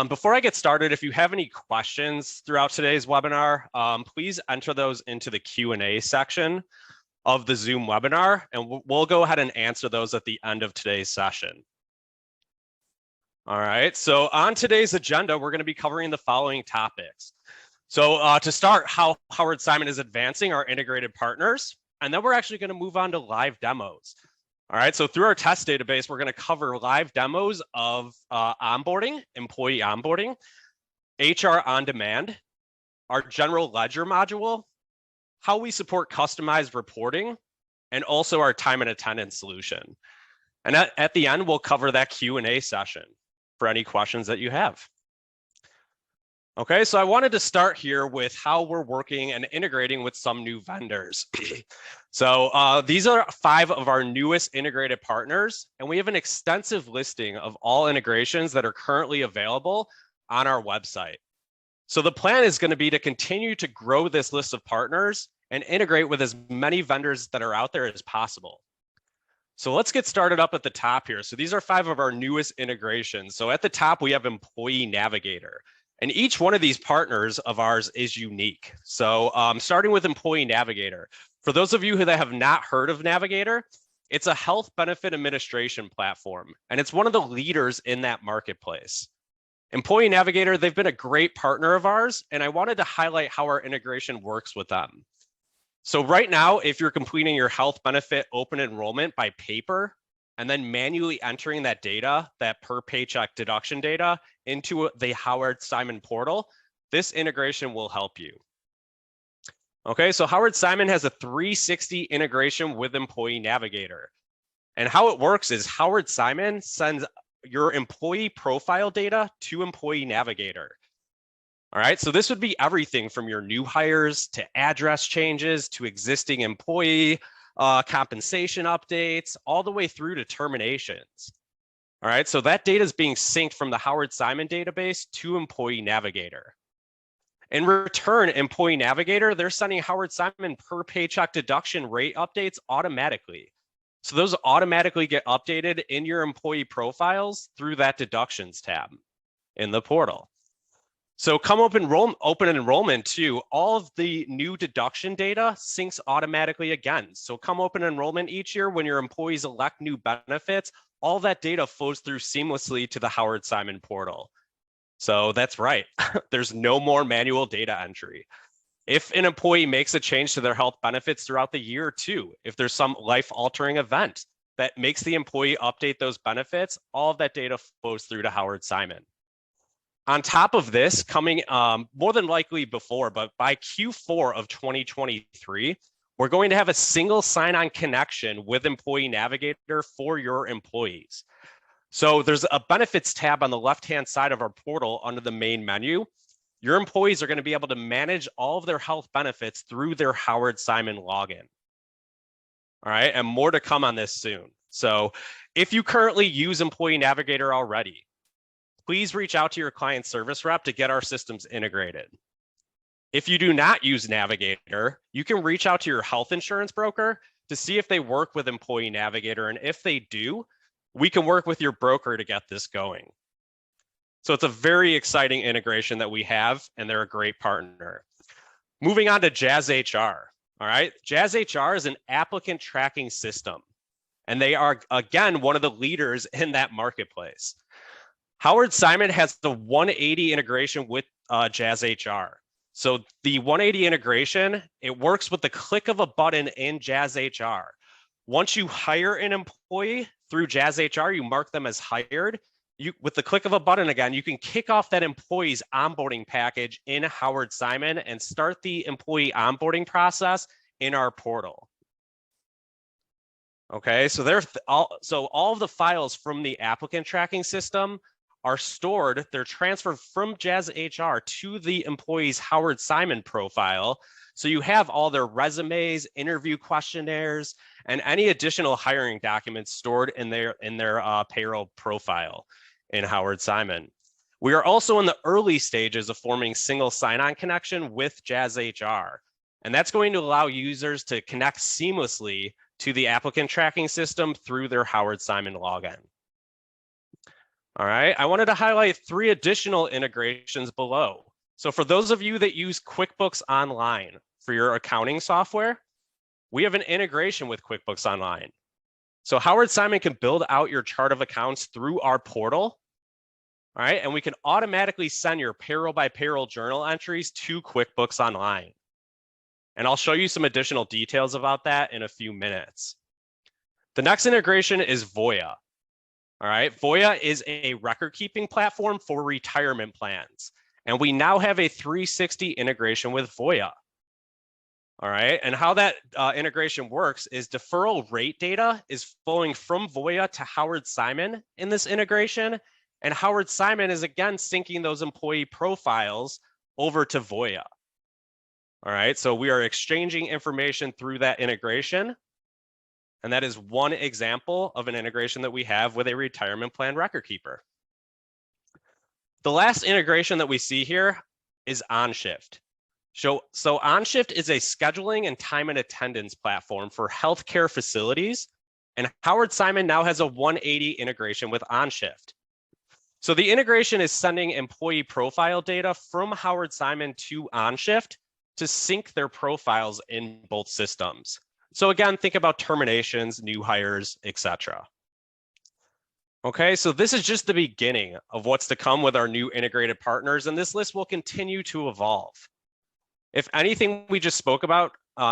before I get started, if you have any questions throughout today's webinar, please enter those into the Q&A section of the Zoom webinar, and we'll go ahead and answer those at the end of today's session. All right, so on today's agenda, we're going to be covering the following topics. So to start, how Howard Simon is advancing our integrated partners, and then we're actually going to move on to live demos. All right, so through our test database, we're going to cover live demos of onboarding, employee onboarding, HR on demand, our general ledger module, how we support customized reporting, and also our time and attendance solution. And at the end, we'll cover that Q&A session for any questions that you have. Okay, so I wanted to start here with how we're working and integrating with some new vendors. So these are 5 of our newest integrated partners, and we have an extensive listing of all integrations that are currently available on our website. So the plan is going to be to continue to grow this list of partners and integrate with as many vendors that are out there as possible. So let's get started up at the top here. So these are 5 of our newest integrations. So at the top, we have Employee Navigator. And each one of these partners of ours is unique. So starting with Employee Navigator. For those of you that have not heard of Navigator, it's a health benefit administration platform, and it's one of the leaders in that marketplace. Employee Navigator, they've been a great partner of ours, and I wanted to highlight how our integration works with them. So right now, if you're completing your health benefit open enrollment by paper, and then manually entering that data, that per paycheck deduction data, into the Howard Simon portal, this integration will help you. Okay, so Howard Simon has a 360 integration with Employee Navigator. And how it works is Howard Simon sends your employee profile data to Employee Navigator. All right, so this would be everything from your new hires to address changes to existing employee compensation updates, all the way through to terminations. All right, so that data is being synced from the Howard Simon database to Employee Navigator. In return, Employee Navigator, they're sending Howard Simon per paycheck deduction rate updates automatically. So those automatically get updated in your employee profiles through that deductions tab in the portal. So come open enrollment too, all of the new deduction data syncs automatically again. So come open enrollment each year when your employees elect new benefits, all that data flows through seamlessly to the Howard Simon portal. So that's right, there's no more manual data entry. If an employee makes a change to their health benefits throughout the year too, if there's some life-altering event that makes the employee update those benefits, all of that data flows through to Howard Simon. On top of this, coming more than likely before, but by Q4 of 2023, we're going to have a single sign-on connection with Employee Navigator for your employees. So there's a benefits tab on the left-hand side of our portal under the main menu. Your employees are going to be able to manage all of their health benefits through their Howard Simon login. All right, and more to come on this soon. So if you currently use Employee Navigator already, please reach out to your client service rep to get our systems integrated. If you do not use Navigator, you can reach out to your health insurance broker to see if they work with Employee Navigator. And if they do, we can work with your broker to get this going. So it's a very exciting integration that we have, and they're a great partner. Moving on to Jazz HR. All right, Jazz HR is an applicant tracking system, and they are, again, one of the leaders in that marketplace. Howard Simon has the 180 integration with Jazz HR. So the 180 integration, it works with the click of a button in Jazz HR. Once you hire an employee through Jazz HR, you mark them as hired. With the click of a button again, you can kick off that employee's onboarding package in Howard Simon and start the employee onboarding process in our portal. Okay, so all of the files from the applicant tracking system are stored, they're transferred from Jazz HR to the employee's Howard Simon profile. So you have all their resumes, interview questionnaires, and any additional hiring documents stored in their payroll profile in Howard Simon. We are also in the early stages of forming single sign-on connection with Jazz HR. And that's going to allow users to connect seamlessly to the applicant tracking system through their Howard Simon login. All right, I wanted to highlight 3 additional integrations below. So for those of you that use QuickBooks Online for your accounting software, we have an integration with QuickBooks Online. So Howard Simon can build out your chart of accounts through our portal. All right, and we can automatically send your payroll by payroll journal entries to QuickBooks Online. And I'll show you some additional details about that in a few minutes. The next integration is Voya. All right, Voya is a record keeping platform for retirement plans. And we now have a 360 integration with Voya. All right, and how that integration works is deferral rate data is flowing from Voya to Howard Simon in this integration. And Howard Simon is again syncing those employee profiles over to Voya. All right, so we are exchanging information through that integration. And that is one example of an integration that we have with a retirement plan record keeper. The last integration that we see here is OnShift. So OnShift is a scheduling and time and attendance platform for healthcare facilities. And Howard Simon now has a 180 integration with OnShift. So the integration is sending employee profile data from Howard Simon to OnShift to sync their profiles in both systems. So again, think about terminations, new hires, etc. Okay, so this is just the beginning of what's to come with our new integrated partners, and this list will continue to evolve. If anything we just spoke about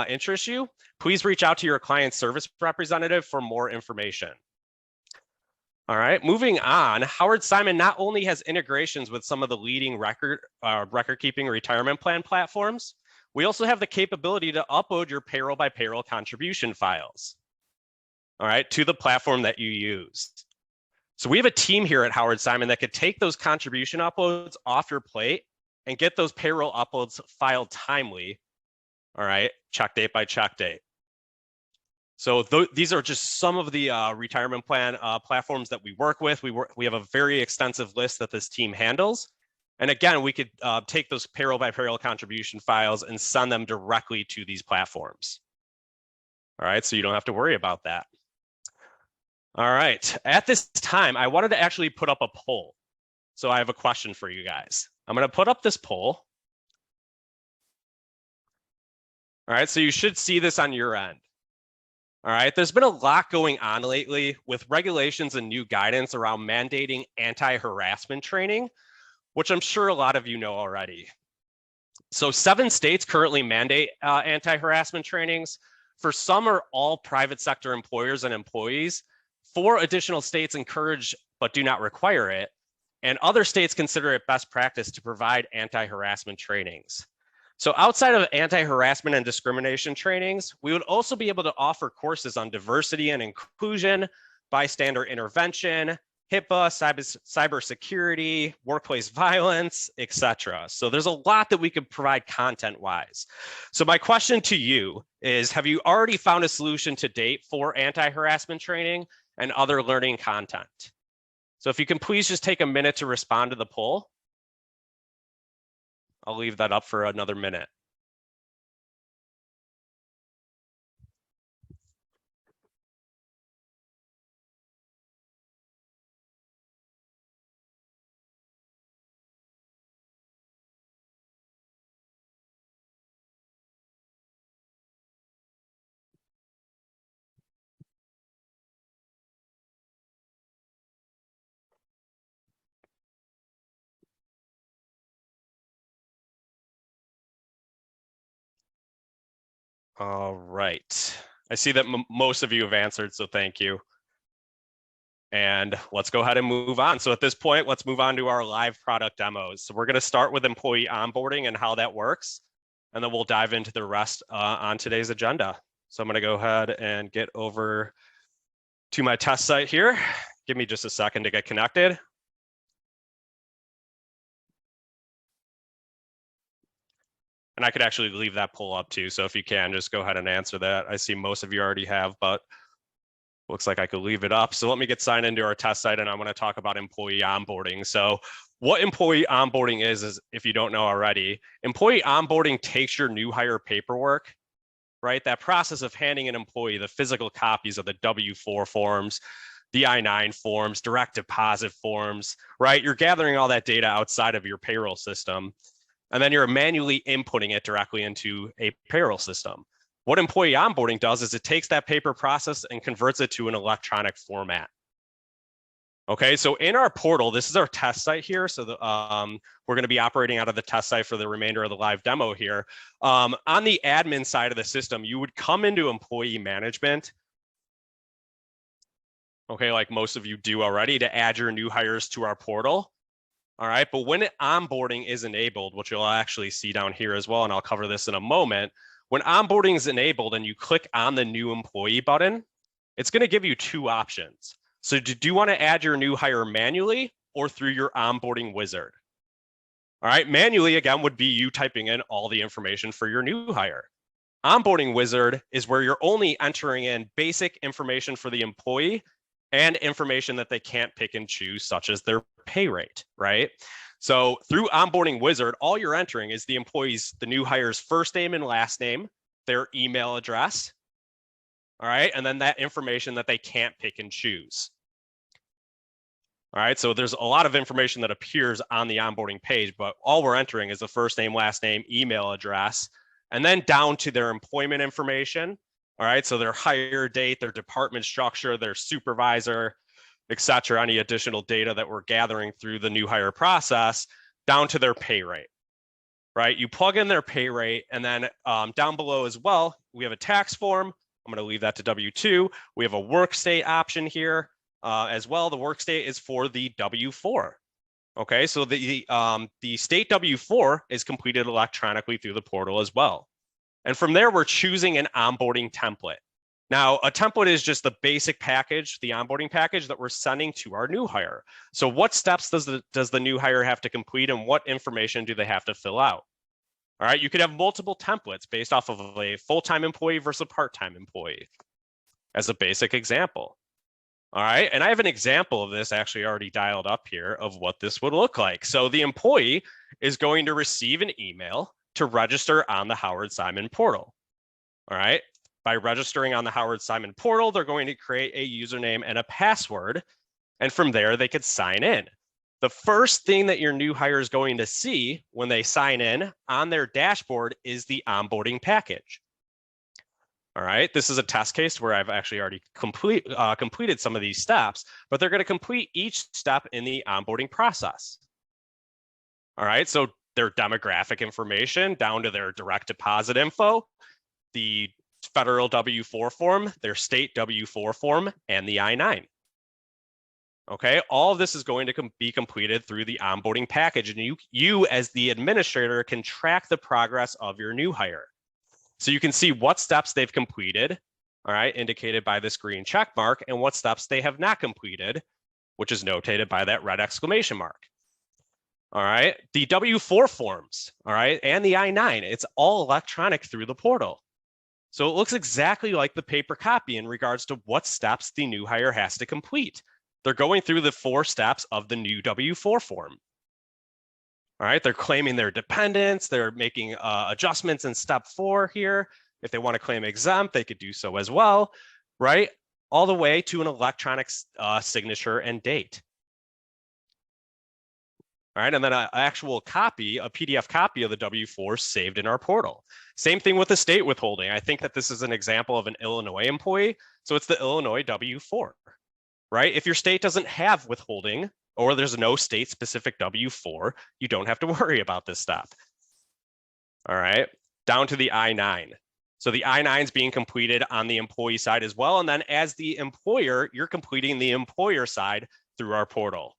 interests you, please reach out to your client service representative for more information. All right, moving on, Howard Simon not only has integrations with some of the leading record-keeping retirement plan platforms, we also have the capability to upload your payroll by payroll contribution files, all right, to the platform that you use. So we have a team here at Howard Simon that could take those contribution uploads off your plate and get those payroll uploads filed timely, all right, check date by check date. So these are just some of the retirement plan platforms that we work with. We have a very extensive list that this team handles. And again, we could take those payroll by payroll contribution files and send them directly to these platforms. All right, so you don't have to worry about that. All right, at this time, I wanted to actually put up a poll. So I have a question for you guys. I'm going to put up this poll. All right, so you should see this on your end. All right, there's been a lot going on lately with regulations and new guidance around mandating anti-harassment training, which I'm sure a lot of you know already. So 7 states currently mandate anti-harassment trainings. For some or all private sector employers and employees, 4 additional states encourage but do not require it. And other states consider it best practice to provide anti-harassment trainings. So outside of anti-harassment and discrimination trainings, we would also be able to offer courses on diversity and inclusion, bystander intervention, HIPAA, cybersecurity, workplace violence, etc. So there's a lot that we could provide content-wise. So my question to you is, have you already found a solution to date for anti-harassment training and other learning content? So if you can please just take a minute to respond to the poll. I'll leave that up for another minute. All right. I see that most of you have answered, so thank you. And let's go ahead and move on. So at this point, let's move on to our live product demos. So we're going to start with employee onboarding and how that works, and then we'll dive into the rest on today's agenda. So I'm going to go ahead and get over to my test site here. Give me just a second to get connected. And I could actually leave that poll up too. So if you can, just go ahead and answer that. I see most of you already have, but looks like I could leave it up. So let me get signed into our test site and I'm going to talk about employee onboarding. So what employee onboarding is if you don't know already, employee onboarding takes your new hire paperwork, right? That process of handing an employee the physical copies of the W-4 forms the I-9 forms, direct deposit forms, right? You're gathering all that data outside of your payroll system, and then you're manually inputting it directly into a payroll system. What employee onboarding does is it takes that paper process and converts it to an electronic format. Okay, so in our portal, this is our test site here. So we're going to be operating out of the test site for the remainder of the live demo here. On the admin side of the system, you would come into employee management, okay, like most of you do already, to add your new hires to our portal. All right, but when onboarding is enabled, which you'll actually see down here as well, and I'll cover this in a moment, when onboarding is enabled and you click on the new employee button, it's going to give you two options. So do you want to add your new hire manually or through your onboarding wizard? All right, manually, again, would be you typing in all the information for your new hire. Onboarding wizard is where you're only entering in basic information for the employee and information that they can't pick and choose, such as their pay rate, right? So through onboarding wizard, all you're entering is the new hire's first name and last name, their email address, all right, and then that information that they can't pick and choose. All right, so there's a lot of information that appears on the onboarding page, but all we're entering is the first name, last name, email address, and then down to their employment information. All right, so their hire date, their department structure, their supervisor, et cetera, any additional data that we're gathering through the new hire process, down to their pay rate, right? You plug in their pay rate, and then down below as well, we have a tax form. I'm going to leave that to W-2. We have a work state option here as well. The work state is for the W-4. Okay, so the state W-4 is completed electronically through the portal as well. And from there, we're choosing an onboarding template. Now, a template is just the basic package, the onboarding package that we're sending to our new hire. So what steps does the new hire have to complete, and what information do they have to fill out? All right, you could have multiple templates based off of a full-time employee versus a part-time employee as a basic example. All right, and I have an example of this actually already dialed up here of what this would look like. So the employee is going to receive an email to register on the Howard Simon portal. All right, by registering on the Howard Simon portal, they're going to create a username and a password, and from there they could sign in. The first thing that your new hire is going to see when they sign in on their dashboard is the onboarding package. All right, this is a test case where I've actually already completed some of these steps, but they're going to complete each step in the onboarding process. All right, so their demographic information down to their direct deposit info, the federal W-4 form, their state W-4 form, and the I-9. Okay, all of this is going to be completed through the onboarding package, and you as the administrator can track the progress of your new hire. So you can see what steps they've completed, all right, indicated by this green check mark, and what steps they have not completed, which is notated by that red exclamation mark. All right, the W-4 forms, all right, and the I-9, it's all electronic through the portal. So it looks exactly like the paper copy in regards to what steps the new hire has to complete. They're going through the 4 steps of the new W-4 form. All right, they're claiming their dependents. They're making adjustments in step 4 here. If they want to claim exempt, they could do so as well, right? All the way to an electronic signature and date. All right, and then an actual copy, a PDF copy of the W-4 saved in our portal. Same thing with the state withholding. I think that this is an example of an Illinois employee. So it's the Illinois W-4, right? If your state doesn't have withholding, or there's no state-specific W-4, you don't have to worry about this step. All right, down to the I-9. So the I-9 is being completed on the employee side as well. And then as the employer, you're completing the employer side through our portal.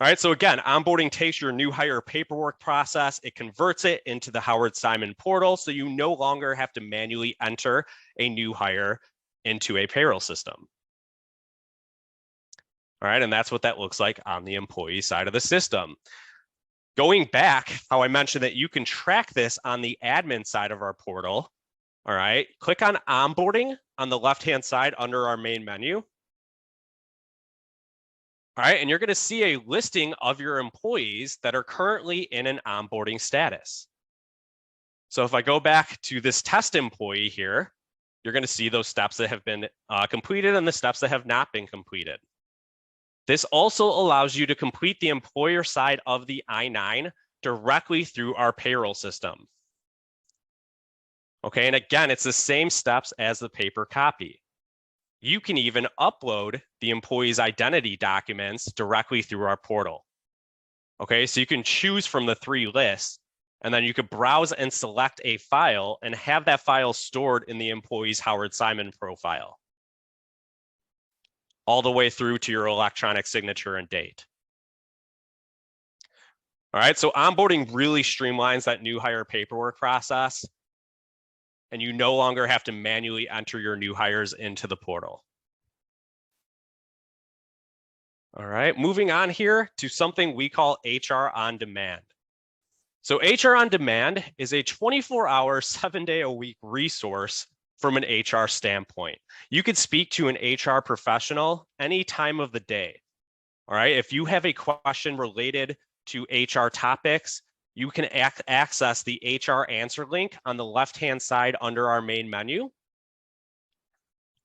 All right, so again, onboarding takes your new hire paperwork process, it converts it into the Howard Simon portal, so you no longer have to manually enter a new hire into a payroll system. All right, and that's what that looks like on the employee side of the system. Going back, how I mentioned that you can track this on the admin side of our portal. All right, click on onboarding on the left-hand side under our main menu. All right, and you're going to see a listing of your employees that are currently in an onboarding status. So if I go back to this test employee here, You're going to see those steps that have been completed and the steps that have not been completed. This also allows you to complete the employer side of the I-9 directly through our payroll system. Okay, and again, it's the same steps as the paper copy. You can even upload the employee's identity documents directly through our portal. Okay, so you can choose from the 3 lists, and then you could browse and select a file and have that file stored in the employee's Howard Simon profile, all the way through to your electronic signature and date. All right, so onboarding really streamlines that new hire paperwork process, and you no longer have to manually enter your new hires into the portal. All right, moving on here to something we call HR on Demand. So HR on Demand is a 24-hour, 7-day-a-week resource from an HR standpoint. You could speak to an HR professional any time of the day. All right, if you have a question related to HR topics, you can access the HR answer link on the left-hand side under our main menu.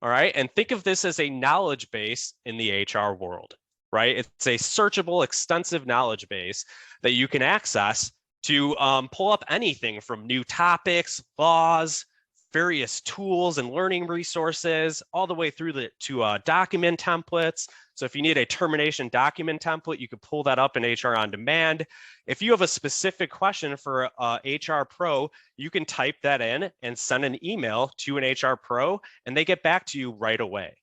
All right, and think of this as a knowledge base in the HR world, right? It's a searchable, extensive knowledge base that you can access to pull up anything from new topics, laws, various tools and learning resources, all the way through to document templates. So if you need a termination document template, you could pull that up in HR on Demand. If you have a specific question for HR pro, you can type that in and send an email to an HR pro, and they get back to you right away.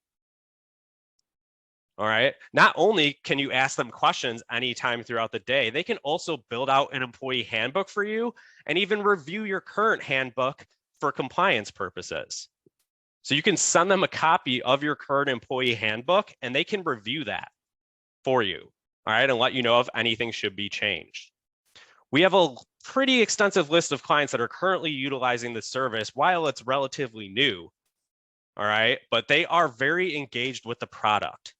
All right. Not only can you ask them questions anytime throughout the day, they can also build out an employee handbook for you and even review your current handbook for compliance purposes. So you can send them a copy of your current employee handbook and they can review that for you. All right. And let you know if anything should be changed. We have a pretty extensive list of clients that are currently utilizing the service while it's relatively new. All right. But they are very engaged with the product.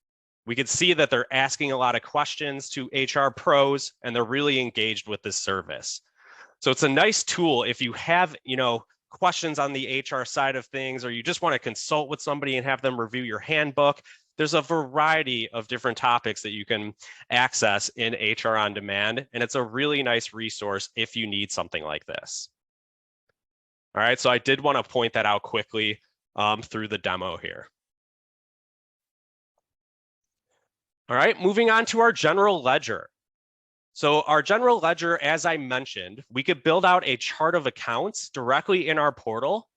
We can see that they're asking a lot of questions to HR pros and they're really engaged with this service. So it's a nice tool if you have, questions on the HR side of things, or you just want to consult with somebody and have them review your handbook. There's a variety of different topics that you can access in HR on Demand, and it's a really nice resource if you need something like this. All right, so I did want to point that out quickly through the demo here. All right, moving on to our general ledger. So our general ledger, as I mentioned, we could build out a chart of accounts directly in our portal,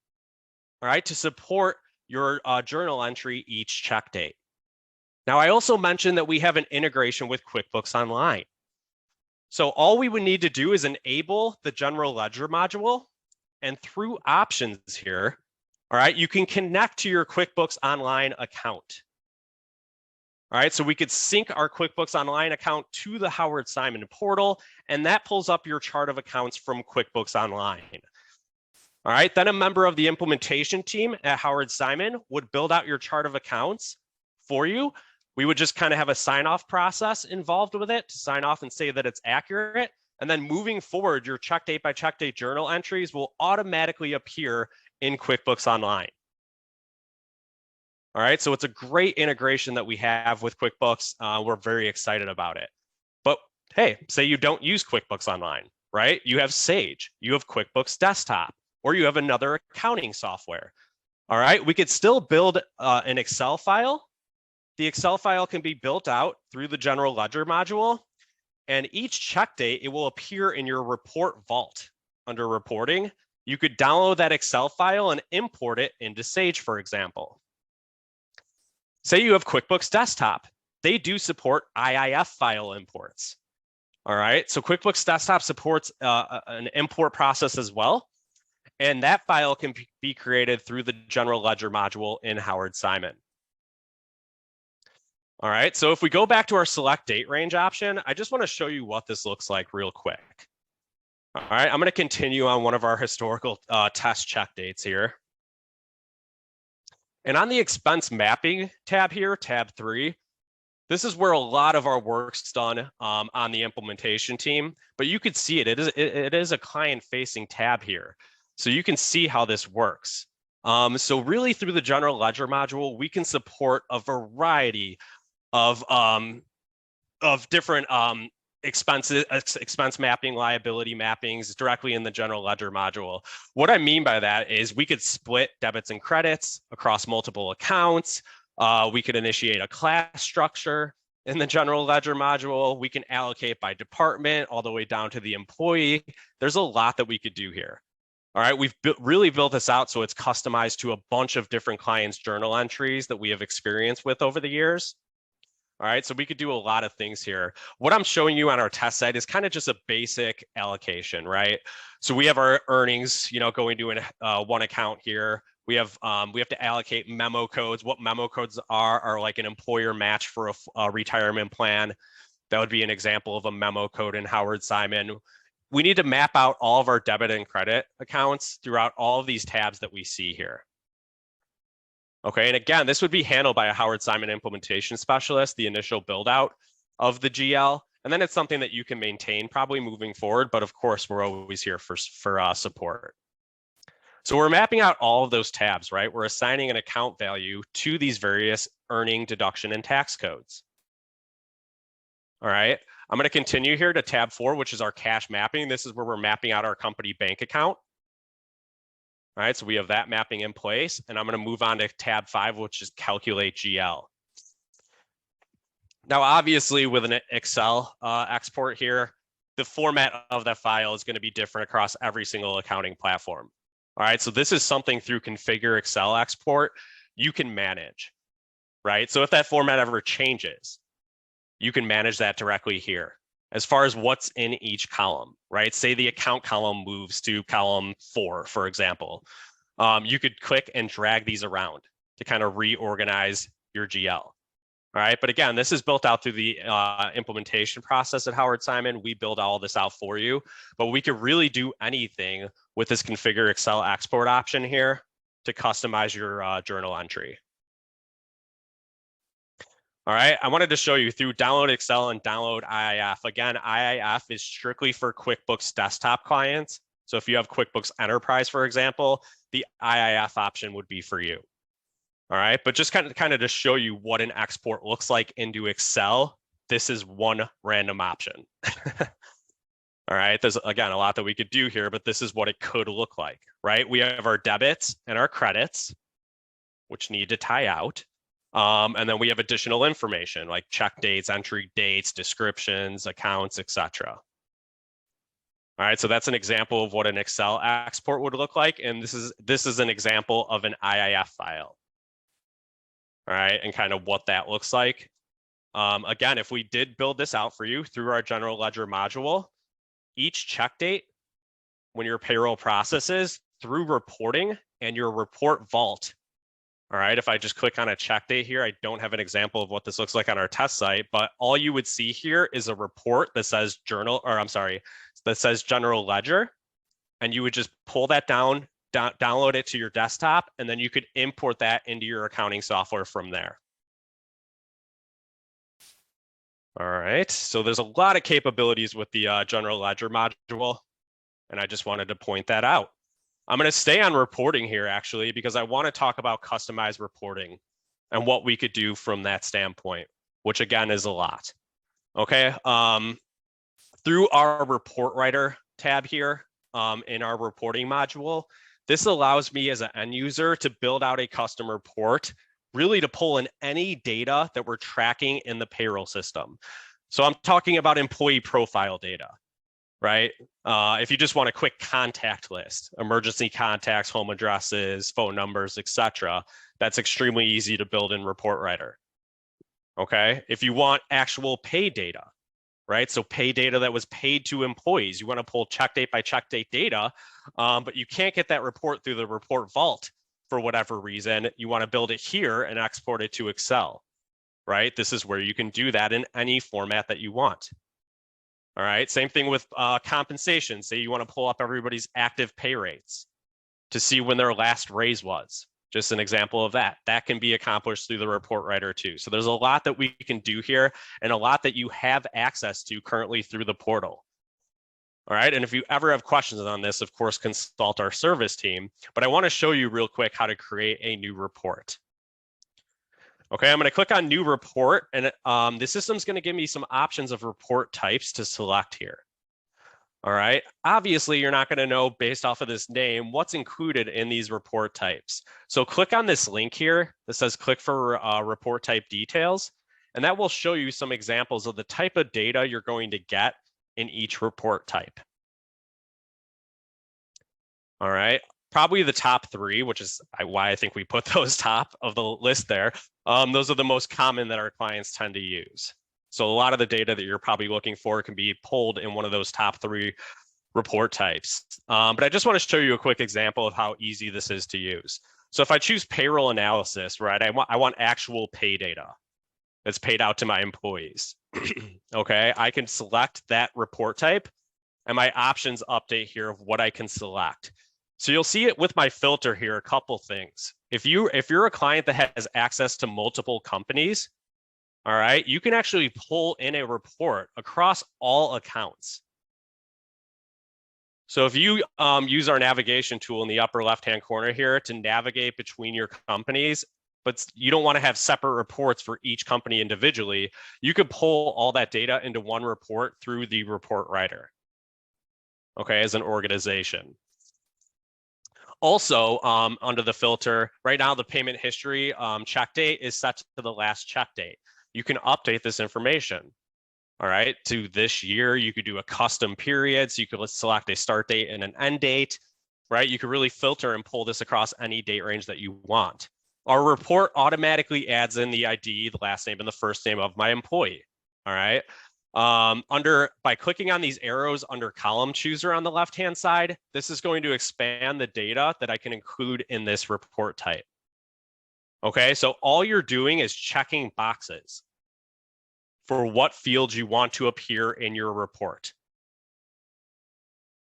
all right, to support your journal entry each check date. Now, I also mentioned that we have an integration with QuickBooks Online. So all we would need to do is enable the general ledger module, and through options here, all right, you can connect to your QuickBooks Online account. All right, so we could sync our QuickBooks Online account to the Howard Simon portal, and that pulls up your chart of accounts from QuickBooks Online. All right, then a member of the implementation team at Howard Simon would build out your chart of accounts for you. We would just kind of have a sign-off process involved with it to sign off and say that it's accurate. And then moving forward, your check date by check date journal entries will automatically appear in QuickBooks Online. All right, so it's a great integration that we have with QuickBooks. We're very excited about it. But hey, say you don't use QuickBooks Online, right? You have Sage, you have QuickBooks Desktop, or you have another accounting software. All right, we could still build an Excel file. The Excel file can be built out through the general ledger module, and each check date, it will appear in your report vault under reporting. You could download that Excel file and import it into Sage, for example. Say you have QuickBooks Desktop. They do support IIF file imports. All right, so QuickBooks Desktop supports an import process as well. And that file can be created through the general ledger module in Howard Simon. All right, so if we go back to our select date range option, I just want to show you what this looks like real quick. All right, I'm going to continue on one of our historical test check dates here. And on the expense mapping tab here, tab 3, this is where a lot of our work's done on the implementation team, but you could see it is a client-facing tab here. So you can see how this works. So really through the general ledger module, we can support a variety of different expense mapping, liability mappings directly in the general ledger module. What I mean by that is we could split debits and credits across multiple accounts. We could initiate a class structure in the general ledger module. We can allocate by department all the way down to the employee. There's a lot that we could do here. All right, we've really built this out so it's customized to a bunch of different clients' journal entries that we have experience with over the years. All right, so we could do a lot of things here. What I'm showing you on our test site is kind of just a basic allocation, right? So we have our earnings, going to one account here. We have to allocate memo codes. What memo codes are like an employer match for a retirement plan. That would be an example of a memo code in Howard Simon. We need to map out all of our debit and credit accounts throughout all of these tabs that we see here. Okay, and again, this would be handled by a Howard Simon implementation specialist, the initial build out of the GL, and then it's something that you can maintain probably moving forward, but of course, we're always here for support. So we're mapping out all of those tabs, right? We're assigning an account value to these various earning, deduction, and tax codes. All right, I'm going to continue here to tab 4, which is our cash mapping. This is where we're mapping out our company bank account. All right, so we have that mapping in place, and I'm going to move on to tab 5, which is calculate GL. Now, obviously, with an Excel export here, the format of that file is going to be different across every single accounting platform. All right, so this is something through configure Excel export you can manage, right? So if that format ever changes, you can manage that directly here. As far as what's in each column, right? Say the account column moves to column 4, for example. You could click and drag these around to kind of reorganize your GL. All right, but again, this is built out through the implementation process at Howard Simon. We build all this out for you, but we could really do anything with this configure Excel export option here to customize your journal entry. All right, I wanted to show you through download Excel and download IIF. Again, IIF is strictly for QuickBooks desktop clients. So if you have QuickBooks Enterprise, for example, the IIF option would be for you. All right, but just kind of to show you what an export looks like into Excel, this is one random option. All right, there's again a lot that we could do here, but this is what it could look like, right? We have our debits and our credits, which need to tie out. And then we have additional information like check dates, entry dates, descriptions, accounts, etc. All right, so that's an example of what an Excel export would look like. And this is an example of an IIF file. All right, and kind of what that looks like. Again, if we did build this out for you through our general ledger module, each check date when your payroll processes through reporting and your report vault. All right, if I just click on a check date here, I don't have an example of what this looks like on our test site, but all you would see here is a report that says that says general ledger, and you would just pull that down, download it to your desktop, and then you could import that into your accounting software from there. All right, so there's a lot of capabilities with the general ledger module, and I just wanted to point that out. I'm going to stay on reporting here, actually, because I want to talk about customized reporting and what we could do from that standpoint, which again is a lot. Okay, through our report writer tab here in our reporting module, this allows me as an end user to build out a custom report, really to pull in any data that we're tracking in the payroll system. So I'm talking about employee profile data. Right? If you just want a quick contact list, emergency contacts, home addresses, phone numbers, etc., that's extremely easy to build in Report Writer. Okay? If you want actual pay data, right? So pay data that was paid to employees, you want to pull check date by check date data, but you can't get that report through the report vault for whatever reason. You want to build it here and export it to Excel, right? This is where you can do that in any format that you want. All right, same thing with compensation. Say you want to pull up everybody's active pay rates to see when their last raise was. Just an example of that. That can be accomplished through the report writer too. So there's a lot that we can do here and a lot that you have access to currently through the portal. All right, and if you ever have questions on this, of course, consult our service team. But I want to show you real quick how to create a new report. Okay, I'm going to click on New Report, and the system's going to give me some options of report types to select here. All right, obviously, you're not going to know based off of this name what's included in these report types. So click on this link here that says click for report type details, and that will show you some examples of the type of data you're going to get in each report type. All right, probably the top three, which is why I think we put those top of the list there. Those are the most common that our clients tend to use. So a lot of the data that you're probably looking for can be pulled in one of those top three report types. But I just want to show you a quick example of how easy this is to use. So if I choose payroll analysis, right, I want actual pay data that's paid out to my employees. Okay, I can select that report type, and my options update here of what I can select. So you'll see it with my filter here, a couple things. If you're a client that has access to multiple companies, all right, you can actually pull in a report across all accounts. So if you use our navigation tool in the upper left-hand corner here to navigate between your companies, but you don't want to have separate reports for each company individually, you could pull all that data into one report through the report writer, okay, as an organization. Also, under the filter, right now the payment history check date is set to the last check date. You can update this information, all right, to this year. You could do a custom period, so you could select a start date and an end date, right? You could really filter and pull this across any date range that you want. Our report automatically adds in the ID, the last name, and the first name of my employee, all right? By clicking on these arrows under column chooser on the left-hand side, this is going to expand the data that I can include in this report type. Okay, so all you're doing is checking boxes for what fields you want to appear in your report.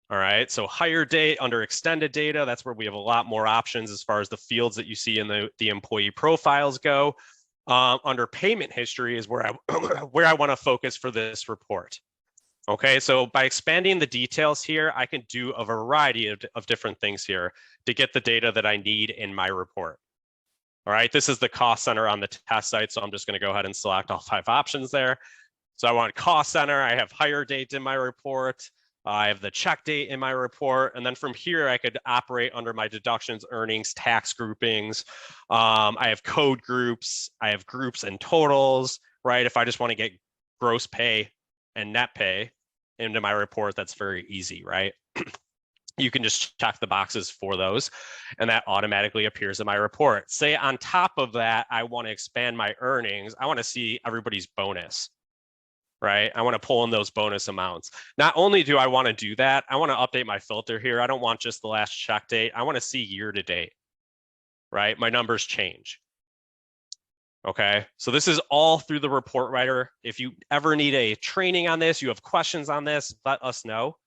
All right, so hire date under extended data, that's where we have a lot more options as far as the fields that you see in the employee profiles go. Under payment history is where I want to focus for this report. Okay, so by expanding the details here, I can do a variety of different things here to get the data that I need in my report. All right, this is the cost center on the test site, so I'm just going to go ahead and select all 5 options there. So I want cost center, I have hire date in my report, I have the check date in my report, and then from here I could operate under my deductions, earnings, tax groupings. I have code groups, I have groups and totals, right? If I just want to get gross pay and net pay into my report, that's very easy, right? You can just check the boxes for those, and that automatically appears in my report. Say on top of that, I want to expand my earnings. I want to see everybody's bonus, right? I want to pull in those bonus amounts. Not only do I want to do that, I want to update my filter here. I don't want just the last check date. I want to see year to date, right? My numbers change. Okay, so this is all through the report writer. If you ever need a training on this, you have questions on this, let us know.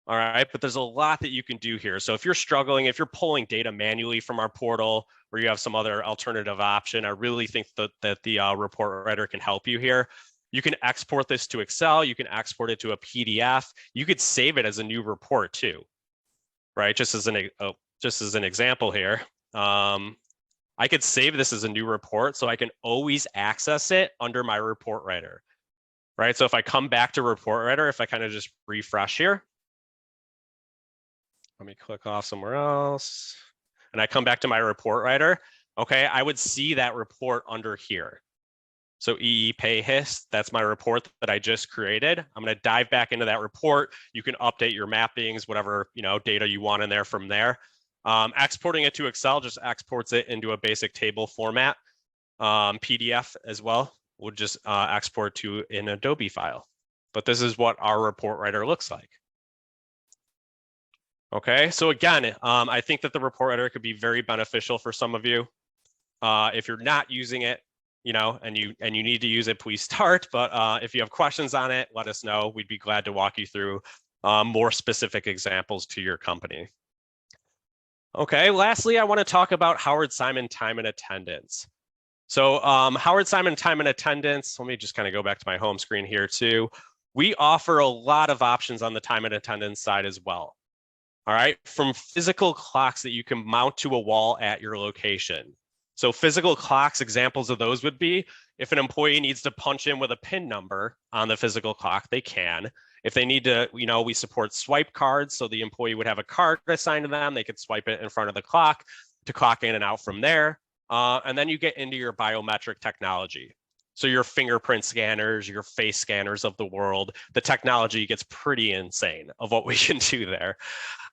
All right, but there's a lot that you can do here. So if you're struggling, if you're pulling data manually from our portal, or you have some other alternative option, I really think that the report writer can help you here. You can export this to Excel. You can export it to a PDF. You could save it as a new report too, right? Just as an example here, I could save this as a new report so I can always access it under my report writer, right? So if I come back to report writer, if I kind of just refresh here, let me click off somewhere else, and I come back to my report writer, okay, I would see that report under here. So EE Pay Hist, that's my report that I just created. I'm going to dive back into that report. You can update your mappings, whatever data you want in there from there. Exporting it to Excel just exports it into a basic table format. PDF as well would just export to an Adobe file. But this is what our report writer looks like. Okay, so again, I think that the report writer could be very beneficial for some of you. If you're not using it, and you need to use it, please start. But if you have questions on it, let us know. We'd be glad to walk you through more specific examples to your company. Okay, lastly, I want to talk about Howard Simon time and attendance. So Howard Simon time and attendance, let me just kind of go back to my home screen here too. we offer a lot of options on the time and attendance side as well. All right, from physical clocks that you can mount to a wall at your location. So physical clocks, examples of those would be if an employee needs to punch in with a PIN number on the physical clock, they can. If they need to, we support swipe cards, so the employee would have a card assigned to them. They could swipe it in front of the clock to clock in and out from there. And then you get into your biometric technology. So your fingerprint scanners, your face scanners of the world, the technology gets pretty insane of what we can do there.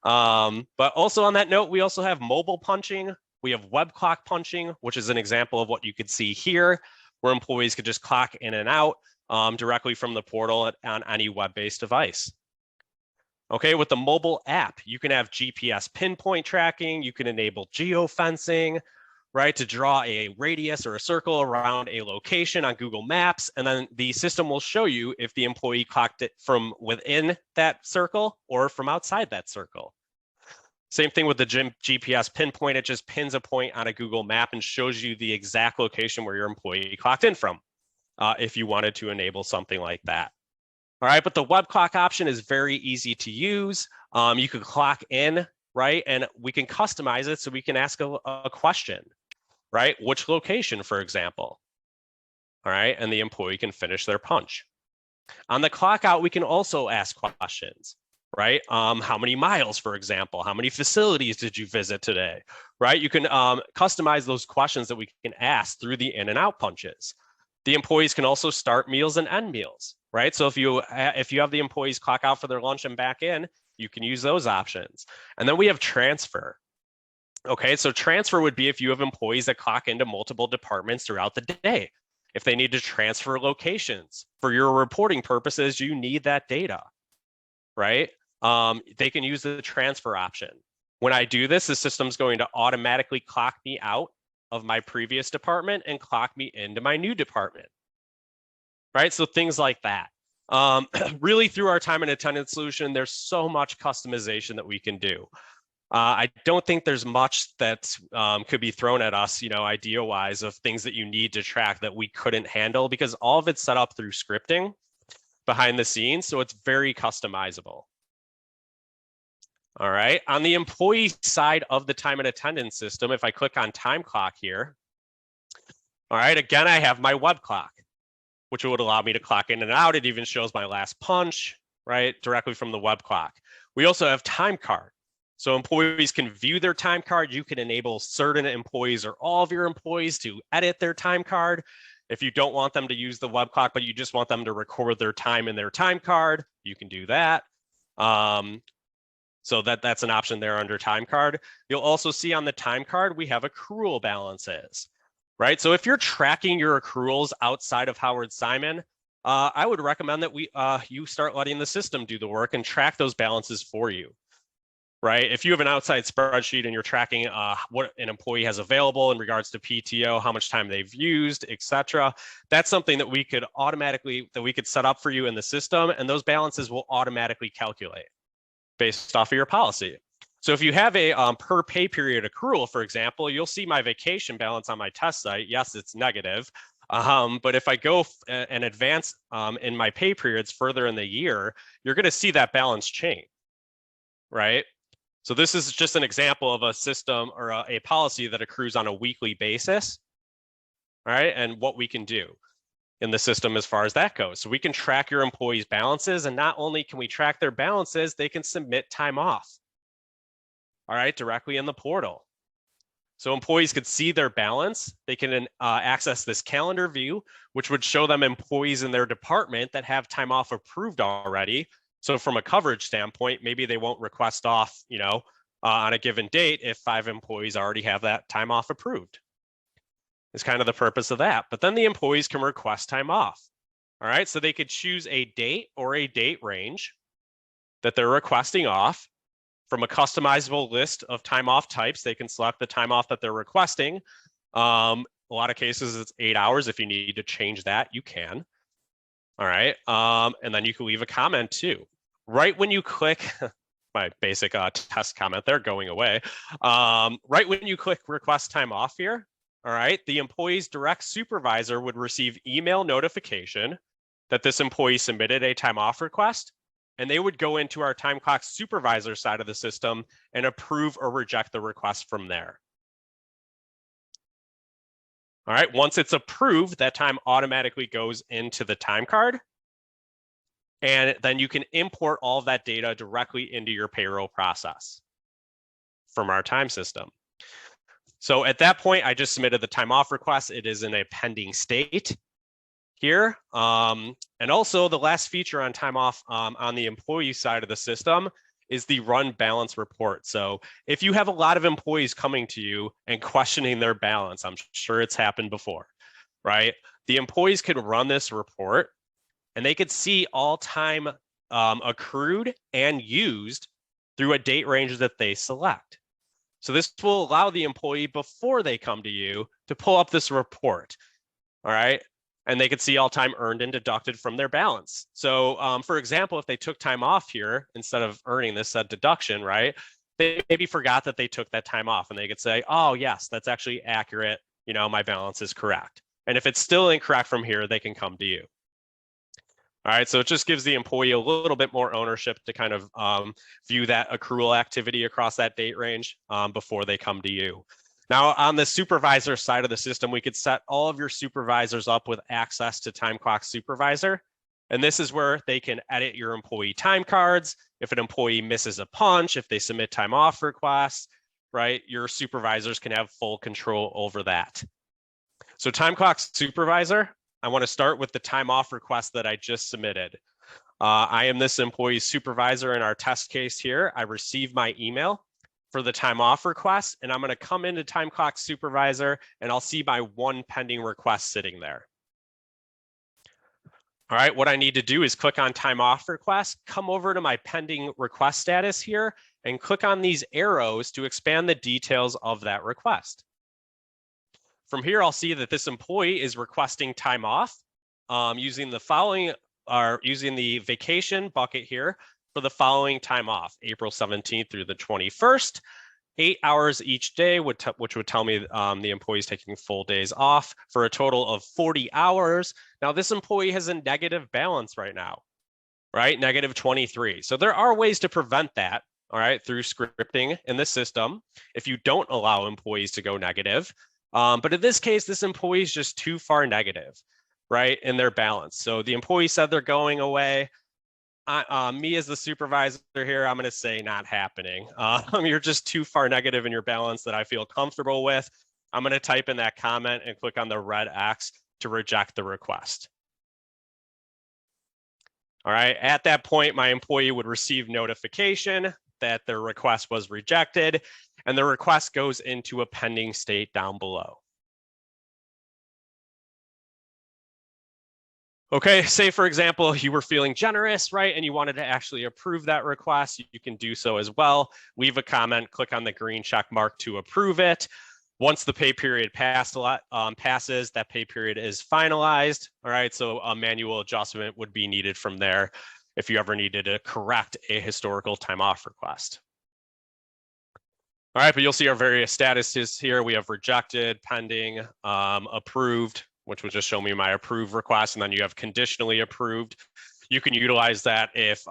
But also on that note, we also have mobile punching. We have web clock punching, which is an example of what you could see here, where employees could just clock in and out directly from the portal on any web-based device. Okay, with the mobile app, you can have GPS pinpoint tracking, you can enable geofencing, right, to draw a radius or a circle around a location on Google Maps, and then the system will show you if the employee clocked it from within that circle or from outside that circle. Same thing with the GPS pinpoint, it just pins a point on a Google map and shows you the exact location where your employee clocked in from, if you wanted to enable something like that. All right, but the web clock option is very easy to use. You could clock in, right, and we can customize it so we can ask a question. Right? Which location, for example. All right, and the employee can finish their punch. On the clock out, we can also ask questions, right? How many miles, for example? How many facilities did you visit today? Right? You can customize those questions that we can ask through the in and out punches. The employees can also start meals and end meals, right? So if you have the employees clock out for their lunch and back in, you can use those options. And then we have transfer. Okay, so transfer would be if you have employees that clock into multiple departments throughout the day. If they need to transfer locations for your reporting purposes, you need that data, right? They can use the transfer option. When I do this, the system's going to automatically clock me out of my previous department and clock me into my new department, right? So things like that. Really, through our time and attendance solution, there's so much customization that we can do. I don't think there's much that could be thrown at us, idea-wise, of things that you need to track that we couldn't handle, because all of it's set up through scripting behind the scenes, so it's very customizable. All right, on the employee side of the time and attendance system, if I click on time clock here, all right, again, I have my web clock, which would allow me to clock in and out. It even shows my last punch, right, directly from the web clock. We also have time card. So employees can view their time card. You can enable certain employees or all of your employees to edit their time card. If you don't want them to use the web clock, but you just want them to record their time in their time card, you can do that. So that's an option there under time card. You'll also see on the time card, we have accrual balances, right? So if you're tracking your accruals outside of Howard Simon, I would recommend that you start letting the system do the work and track those balances for you. Right? If you have an outside spreadsheet and you're tracking what an employee has available in regards to PTO, how much time they've used, et cetera, that's something that we could set up for you in the system, and those balances will automatically calculate based off of your policy. So if you have a per pay period accrual, for example, you'll see my vacation balance on my test site. Yes, it's negative. But if I go and advance in my pay periods further in the year, you're going to see that balance change, right? So this is just an example of a system or a policy that accrues on a weekly basis, right? And what we can do in the system as far as that goes. So we can track your employees' balances, and not only can we track their balances, they can submit time off, all right, directly in the portal. So employees could see their balance. They can access this calendar view, which would show them employees in their department that have time off approved already. So from a coverage standpoint, maybe they won't request off, on a given date if 5 employees already have that time off approved. It's kind of the purpose of that. But then the employees can request time off. All right, so they could choose a date or a date range that they're requesting off. From a customizable list of time off types, they can select the time off that they're requesting. A lot of cases, it's 8 hours. If you need to change that, you can. All right, and then you can leave a comment too. Right when you click, my basic test comment there going away. Right when you click request time off here, all right, the employee's direct supervisor would receive email notification that this employee submitted a time off request, and they would go into our time clock supervisor side of the system and approve or reject the request from there. All right, once it's approved, that time automatically goes into the time card. And then you can import all of that data directly into your payroll process from our time system. So at that point, I just submitted the time off request. It is in a pending state here. And also the last feature on time off on the employee side of the system is the run balance report. So if you have a lot of employees coming to you and questioning their balance, I'm sure it's happened before, right? The employees could run this report and they could see all time accrued and used through a date range that they select. So this will allow the employee, before they come to you, to pull up this report, all right? And they could see all time earned and deducted from their balance. So for example, if they took time off here, instead of earning this said deduction, right? They maybe forgot that they took that time off, and they could say, oh yes, that's actually accurate. You know, my balance is correct. And if it's still incorrect from here, they can come to you. All right, so it just gives the employee a little bit more ownership to kind of view that accrual activity across that date range before they come to you. Now, on the supervisor side of the system, we could set all of your supervisors up with access to Time Clock Supervisor. And this is where they can edit your employee time cards. If an employee misses a punch, if they submit time off requests, right, your supervisors can have full control over that. So Time Clock Supervisor, I want to start with the time off request that I just submitted. I am this employee's supervisor in our test case here. I received my email for the time off request, and I'm going to come into Time Clock Supervisor, and I'll see my one pending request sitting there. All right, what I need to do is click on time off request, come over to my pending request status here, and click on these arrows to expand the details of that request. From here, I'll see that this employee is requesting time off using the following, or using the vacation bucket here for the following time off, April 17th through the 21st, 8 hours each day, which would tell me the employee is taking full days off for a total of 40 hours. Now, this employee has a negative balance right now, right? Negative 23. So there are ways to prevent that, all right, through scripting in the system if you don't allow employees to go negative. But in this case, this employee is just too far negative, right, in their balance. So the employee said they're going away. Me as the supervisor here, I'm going to say not happening. You're just too far negative in your balance that I feel comfortable with. I'm going to type in that comment and click on the red X to reject the request. All right, at that point, my employee would receive notification that their request was rejected, and the request goes into a pending state down below. Okay, say for example, you were feeling generous, right? And you wanted to actually approve that request, you can do so as well. Leave a comment, click on the green check mark to approve it. Once the pay period passes, that pay period is finalized. All right, so a manual adjustment would be needed from there if you ever needed to correct a historical time off request. All right, but you'll see our various statuses here. We have rejected, pending, approved, which would just show me my approved request, and then you have conditionally approved. You can utilize that if,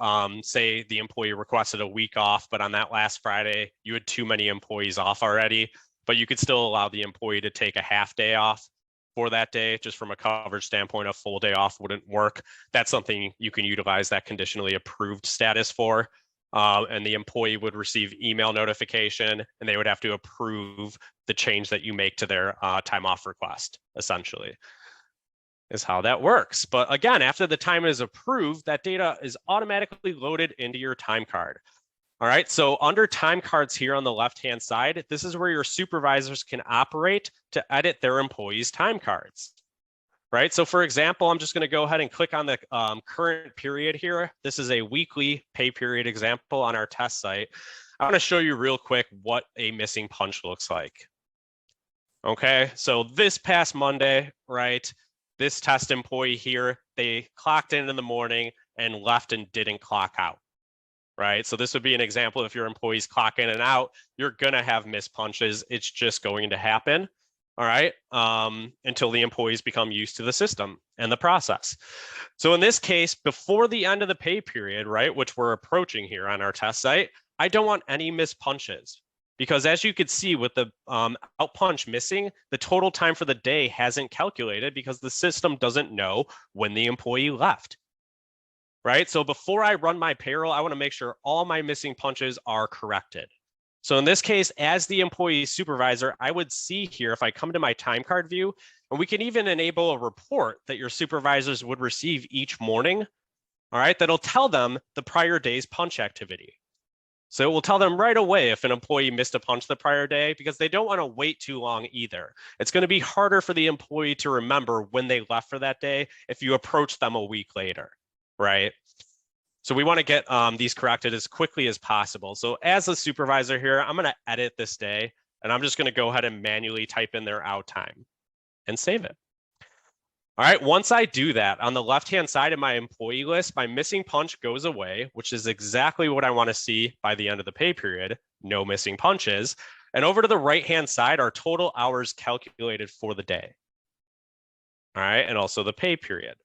say, the employee requested a week off, but on that last Friday, you had too many employees off already, but you could still allow the employee to take a half day off for that day. Just from a coverage standpoint, a full day off wouldn't work. That's something you can utilize that conditionally approved status for. And the employee would receive email notification, and they would have to approve the change that you make to their time off request, essentially, is how that works. But again, after the time is approved, that data is automatically loaded into your time card. All right, so under time cards here on the left-hand side, this is where your supervisors can operate to edit their employees' time cards. Right, so for example, I'm just going to go ahead and click on the current period here. This is a weekly pay period example on our test site. I want to show you real quick what a missing punch looks like. Okay, so this past Monday, right, this test employee here, they clocked in the morning and left and didn't clock out. Right, so this would be an example. If your employees clock in and out, you're going to have missed punches. It's just going to happen. all right, until the employees become used to the system and the process. So in this case, before the end of the pay period, right, which we're approaching here on our test site, I don't want any missed punches. Because as you could see with the out punch missing, the total time for the day hasn't calculated because the system doesn't know when the employee left, right? So before I run my payroll, I want to make sure all my missing punches are corrected. So in this case, as the employee supervisor, I would see here if I come to my time card view, and we can even enable a report that your supervisors would receive each morning, all right, that'll tell them the prior day's punch activity. So it will tell them right away if an employee missed a punch the prior day because they don't want to wait too long either. It's going to be harder for the employee to remember when they left for that day if you approach them a week later, right? So we want to get these corrected as quickly as possible. So as a supervisor here, I'm going to edit this day, and I'm just going to go ahead and manually type in their out time and save it. All right, once I do that, on the left-hand side of my employee list, my missing punch goes away, which is exactly what I want to see by the end of the pay period, no missing punches. And over to the right-hand side are total hours calculated for the day. All right, and also the pay period.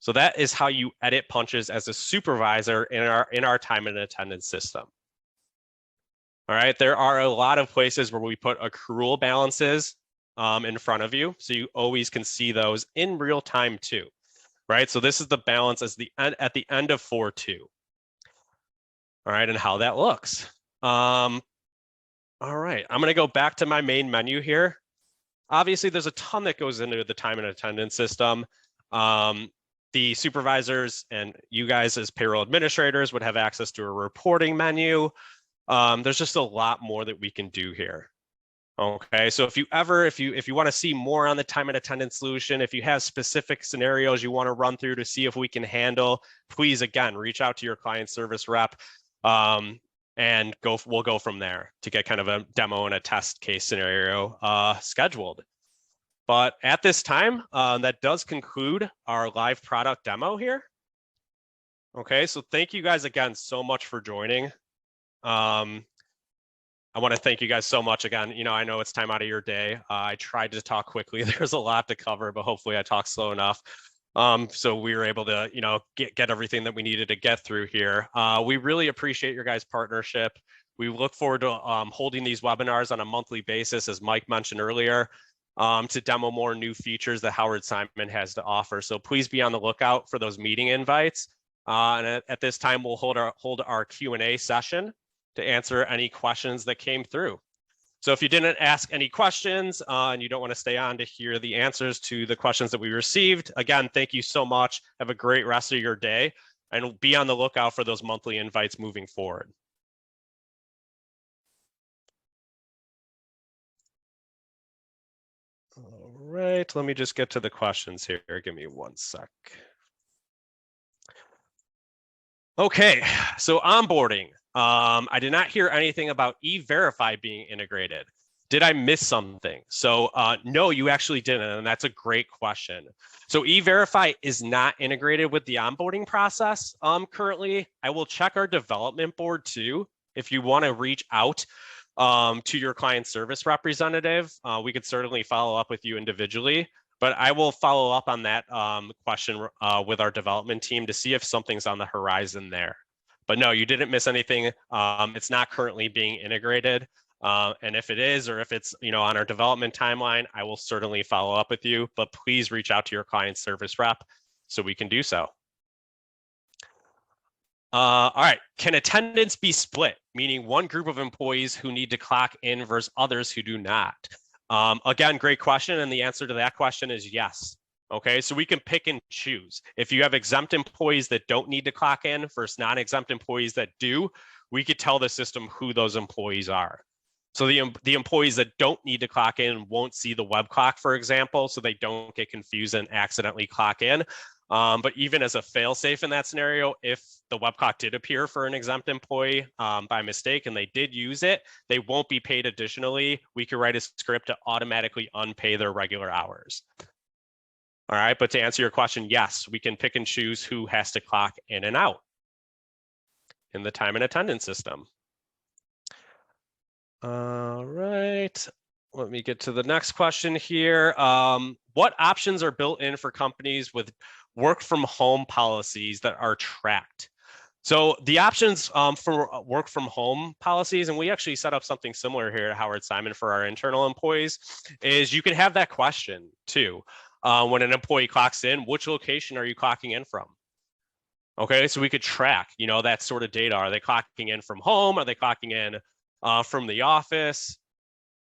So that is how you edit punches as a supervisor in our time and attendance system. All right, there are a lot of places where we put accrual balances in front of you, so you always can see those in real time too, right? So this is the balance at the end of 4/2. All right, and how that looks. All right, I'm going to go back to my main menu here. Obviously, there's a ton that goes into the time and attendance system. The supervisors and you guys as payroll administrators would have access to a reporting menu. There's just a lot more that we can do here. Okay, so if you want to see more on the time and attendance solution, if you have specific scenarios you want to run through to see if we can handle, please again reach out to your client service rep, and we'll go from there to get kind of a demo and a test case scenario scheduled. But at this time, that does conclude our live product demo here. Okay, so thank you guys again so much for joining. I want to thank you guys so much again. You know, I know it's time out of your day. I tried to talk quickly. There's a lot to cover, but hopefully I talked slow enough. So we were able to, you know, get everything that we needed to get through here. We really appreciate your guys' partnership. We look forward to holding these webinars on a monthly basis, as Mike mentioned earlier, to demo more new features that Howard Simon has to offer. So please be on the lookout for those meeting invites. And at this time, we'll hold our Q&A session to answer any questions that came through. So if you didn't ask any questions and you don't want to stay on to hear the answers to the questions that we received, again, thank you so much. Have a great rest of your day and be on the lookout for those monthly invites moving forward. All right, let me just get to the questions here. Give me one sec. Okay, so onboarding. I did not hear anything about E-Verify being integrated. Did I miss something? So no, you actually didn't, and that's a great question. So E-Verify is not integrated with the onboarding process currently. I will check our development board too. If you want to reach out to your client service representative, we could certainly follow up with you individually. But I will follow up on that question with our development team to see if something's on the horizon there. But no, you didn't miss anything. It's not currently being integrated. And if it is, or if it's on our development timeline, I will certainly follow up with you. But please reach out to your client service rep so we can do so. All right, can attendance be split, meaning one group of employees who need to clock in versus others who do not? Again, great question. And the answer to that question is yes. Okay, so we can pick and choose. If you have exempt employees that don't need to clock in versus non-exempt employees that do, we could tell the system who those employees are. So the employees that don't need to clock in won't see the web clock, for example, so they don't get confused and accidentally clock in. But even as a fail-safe in that scenario, if the web clock did appear for an exempt employee by mistake and they did use it, they won't be paid additionally. We could write a script to automatically unpay their regular hours. All right, but to answer your question, yes, we can pick and choose who has to clock in and out in the time and attendance system. All right. let me get to the next question here. What options are built in for companies with work from home policies that are tracked? So the options for work from home policies, and we actually set up something similar here at Howard Simon for our internal employees, is you can have that question too. When an employee clocks in, which location are you clocking in from? Okay, so we could track, that sort of data. Are they clocking in from home? Are they clocking in from the office?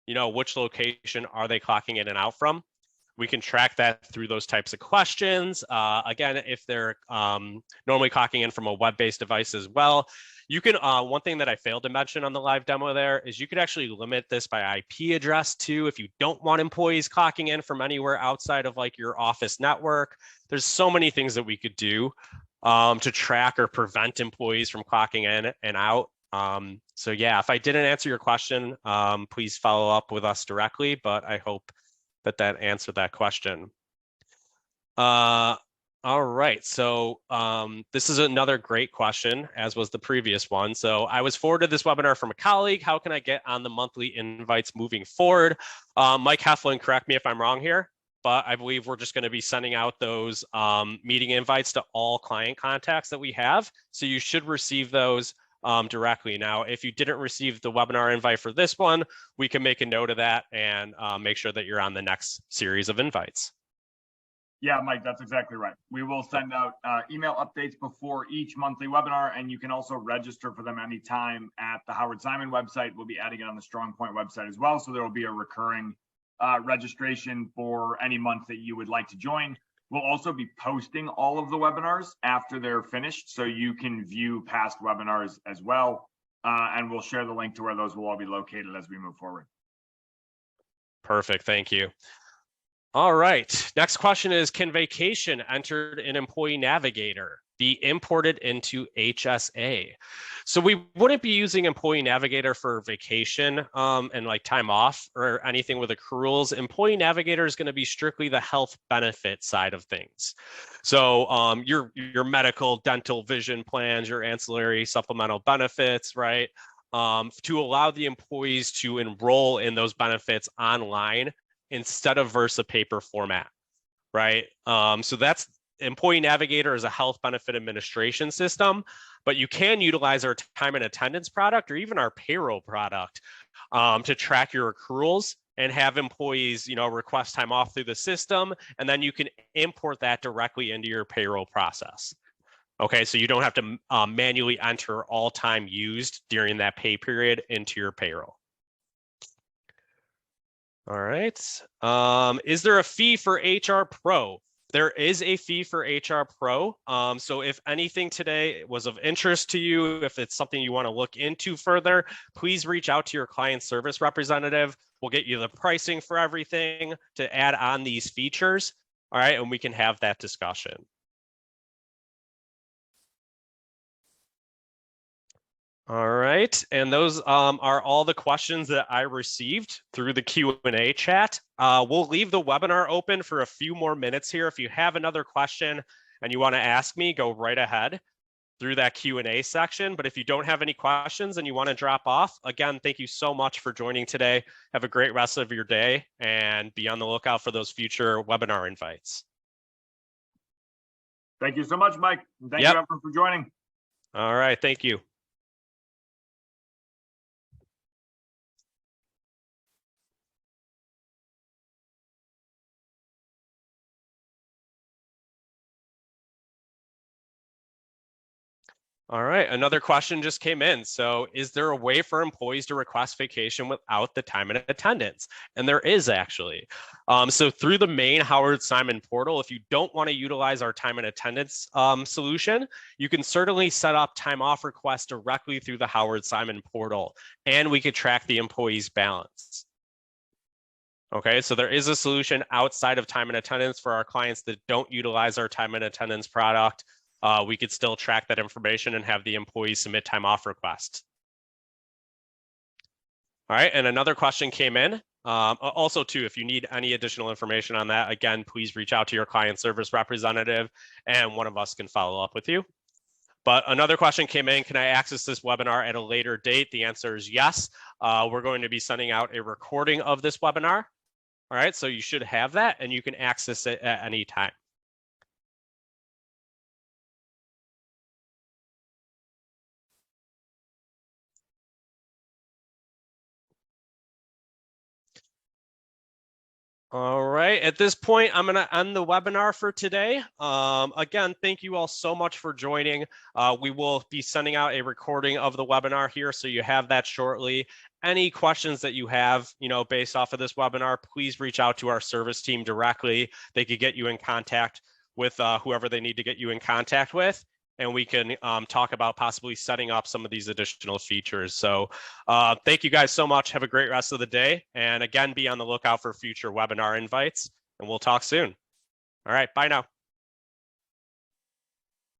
Which location are they clocking in and out from? We can track that through those types of questions. Again, if they're normally clocking in from a web-based device as well, you can, one thing that I failed to mention on the live demo there is you could actually limit this by IP address too. If you don't want employees clocking in from anywhere outside of like your office network, there's so many things that we could do to track or prevent employees from clocking in and out. So yeah, if I didn't answer your question, please follow up with us directly, but I hope that answered that question. All right, so this is another great question, as was the previous one. So I was forwarded this webinar from a colleague. How can I get on the monthly invites moving forward? Mike Heflin, correct me if I'm wrong here, but I believe we're just going to be sending out those meeting invites to all client contacts that we have. So you should receive those directly. Now, if you didn't receive the webinar invite for this one, we can make a note of that and make sure that you're on the next series of invites. Yeah, Mike, that's exactly right. We will send out email updates before each monthly webinar, and you can also register for them anytime at the Howard Simon website. We'll be adding it on the Strong Point website as well. So there will be a recurring registration for any month that you would like to join. We'll also be posting all of the webinars after they're finished, so you can view past webinars as well. And we'll share the link to where those will all be located as we move forward. Perfect, thank you. All right, next question is, can vacation entered in Employee Navigator be imported into HSA? So we wouldn't be using Employee Navigator for vacation and like time off or anything with accruals. Employee Navigator is going to be strictly the health benefit side of things. So your medical, dental, vision plans, your ancillary supplemental benefits, right? To allow the employees to enroll in those benefits online instead of versus a paper format, right? So that's Employee Navigator is a health benefit administration system, but you can utilize our time and attendance product or even our payroll product to track your accruals and have employees, request time off through the system, and then you can import that directly into your payroll process. Okay, so you don't have to manually enter all time used during that pay period into your payroll. All right. Is there a fee for HR Pro? There is a fee for HR Pro. So if anything today was of interest to you, if it's something you want to look into further, please reach out to your client service representative. We'll get you the pricing for everything to add on these features. All right, and we can have that discussion. All right, and those are all the questions that I received through the Q&A chat. We'll leave the webinar open for a few more minutes here. If you have another question and you want to ask me, go right ahead through that Q&A section. But if you don't have any questions and you want to drop off, again, thank you so much for joining today. Have a great rest of your day and be on the lookout for those future webinar invites. Thank you so much, Mike. Thank you everyone for joining. All right, thank you. All right, another question just came in. So is there a way for employees to request vacation without the time and attendance? And there is actually. So through the main Howard Simon portal, if you don't want to utilize our time and attendance solution, you can certainly set up time off requests directly through the Howard Simon portal, and we could track the employee's balance. Okay, so there is a solution outside of time and attendance for our clients that don't utilize our time and attendance product. We could still track that information and have the employees submit time off requests. All right, and another question came in. Also too, if you need any additional information on that, again, please reach out to your client service representative and one of us can follow up with you. But another question came in, can I access this webinar at a later date? The answer is yes. We're going to be sending out a recording of this webinar. All right, so you should have that and you can access it at any time. All right, at this point, I'm gonna end the webinar for today. Again, thank you all so much for joining. We will be sending out a recording of the webinar here, so you have that shortly. Any questions that you have, based off of this webinar, please reach out to our service team directly. They could get you in contact with whoever they need to get you in contact with, and we can talk about possibly setting up some of these additional features. So thank you guys so much. Have a great rest of the day. And again, be on the lookout for future webinar invites, and we'll talk soon. All right, bye now.